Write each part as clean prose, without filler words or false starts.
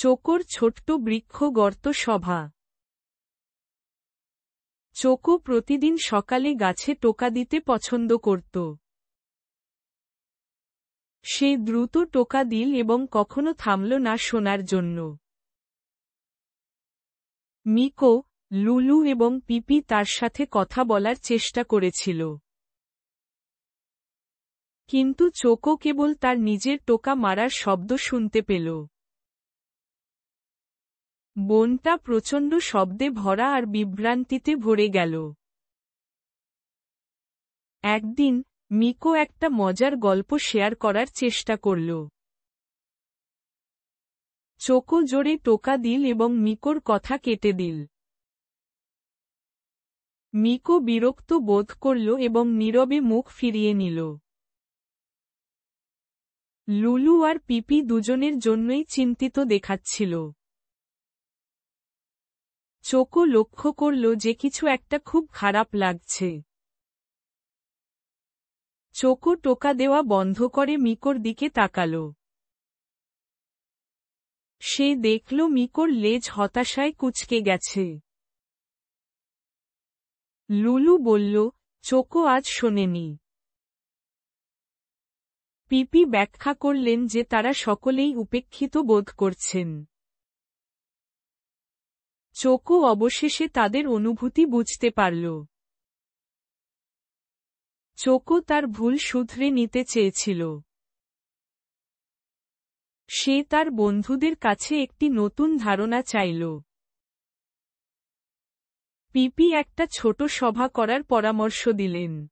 চোকোর ছোট্ট বৃক্ষ গর্ত সভা। চোকো প্রতিদিন সকালে গাছে টোকা দিতে পছন্দ করত। সে দ্রুত টোকা দিল এবং কখনো থামল না শোনার জন্য। মিকো, লুলু এবং পিপি তার সাথে কথা বলার চেষ্টা করেছিল। কিন্তু চোকো কেবল তার নিজের টোকা মারার শব্দ শুনতে পেল। বনটা প্রচণ্ড শব্দে ভরা আর বিভ্রান্তিতে ভরে গেল। একদিন, মিকো একটা মজার গল্প শেয়ার করার চেষ্টা করল। চোকো জোরে টোকা দিল এবং মিকোর কথা কেটে দিল। মিকো বিরক্ত বোধ করল এবং নীরবে মুখ ফিরিয়ে নিল। লুলু আর পিপি দুজনের জন্যই চিন্তিত দেখাচ্ছিল। চোকো লক্ষ্য করল যে কিছু একটা খুব খারাপ লাগছে। চোকো টোকা দেওয়া বন্ধ করে মিকোর দিকে তাকাল। সে দেখল মিকোর লেজ হতাশায় কুঁচকে গেছে। লুলু বলল, চোকো আজ শোনেনি। পিপি ব্যাখ্যা করলেন যে তারা সকলেই উপেক্ষিত বোধ করছেন। চোকো অবশেষে তাদের অনুভূতি বুঝতে পারল। চোকো তার ভুল শুধরে নিতে চেয়েছিল। সে তার বন্ধুদের কাছে একটি নতুন ধারণা চাইল। পিপি একটা ছোট সভা করার পরামর্শ দিলেন।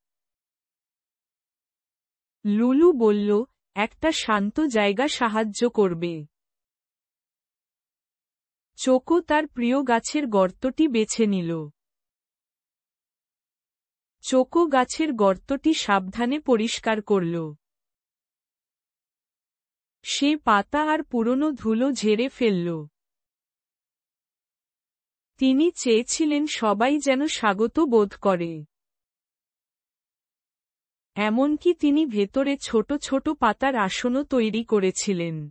লুলু বলল, একটা শান্ত জায়গা সাহায্য করবে। চোকো তার প্রিয় গাছের গর্তটি বেছে নিল। চোকো গাছের গর্তটি সাবধানে পরিষ্কার করল। সে পাতা আর পুরনো ধুলো ঝেড়ে ফেলল। তিনি চেয়েছিলেন সবাই যেন স্বাগত বোধ করে। এমনকি তিনি ভেতরে ছোট ছোট পাতার আসনও তৈরি করেছিলেন।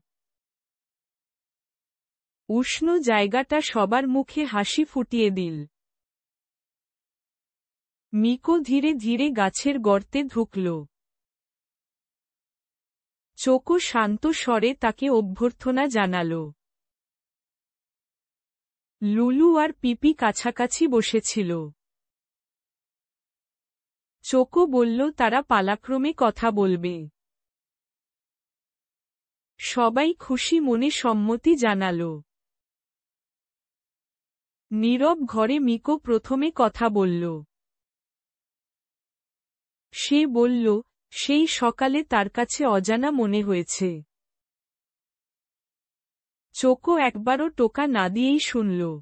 উষ্ণ জায়গাটা সবার মুখে হাসি ফুটিয়ে দিল। মিকো ধীরে ধীরে গাছের গর্তে ঢুকল। চোকো শান্ত স্বরে তাকে অভ্যর্থনা জানাল। লুলু আর পিপি কাছাকাছি বসেছিল। চোকো বলল তারা পালাক্রমে কথা বলবে। সবাই খুশি মনে সম্মতি জানাল। নীরব ঘরে মিকো প্রথমে কথা বলল। সে বলল, সেই সকালে তার কাছে অজানা মনে হয়েছে। চোকো একবারও টোকা না দিয়েই শুনল।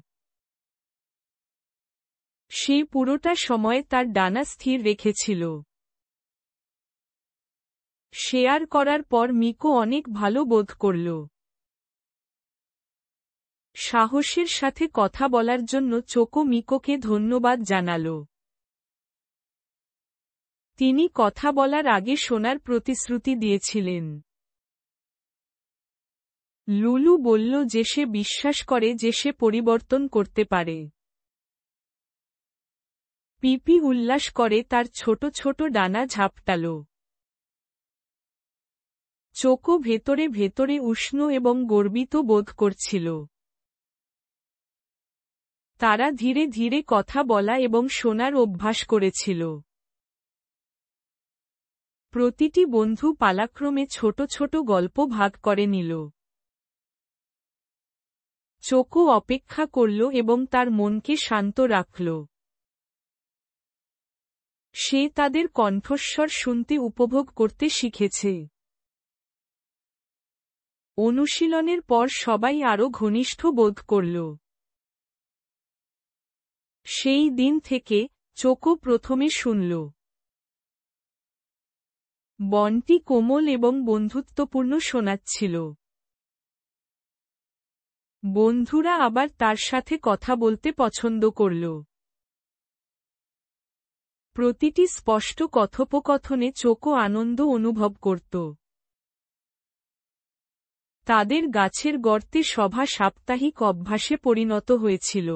সে পুরোটা সময় তার ডানা স্থির রেখেছিল। শেয়ার করার পর মিকো অনেক ভালো বোধ করল। সাহসের সাথে কথা বলার জন্য চোকো মিকোকে ধন্যবাদ জানাল। তিনি কথা বলার আগে শোনার প্রতিশ্রুতি দিয়েছিলেন। লুলু বলল যে সে বিশ্বাস করে যে সে পরিবর্তন করতে পারে। পিপি উল্লাস করে তার ছোট ছোট ডানা ঝাপটাল। চোকো ভেতরে ভেতরে উষ্ণ এবং গর্বিত বোধ করছিল। তারা ধীরে ধীরে কথা বলা এবং শোনার অভ্যাস করেছিল। প্রতিটি বন্ধু পালাক্রমে ছোট ছোট গল্প ভাগ করে নিল। চোকো অপেক্ষা করল এবং তার মনকে শান্ত রাখল। সে তাদের কণ্ঠস্বর শুনতে উপভোগ করতে শিখেছে। অনুশীলনের পর সবাই আরও ঘনিষ্ঠ বোধ করল। সেই দিন থেকে, চোকো প্রথমে শুনল। বনটি কোমল এবং বন্ধুত্বপূর্ণ শোনাচ্ছিল। বন্ধুরা আবার তার সাথে কথা বলতে পছন্দ করল। প্রতিটি স্পষ্ট কথোপকথনে চোকো আনন্দ অনুভব করত। তাদের গাছের গর্তে সভা সাপ্তাহিক অভ্যাসে পরিণত হয়েছিল।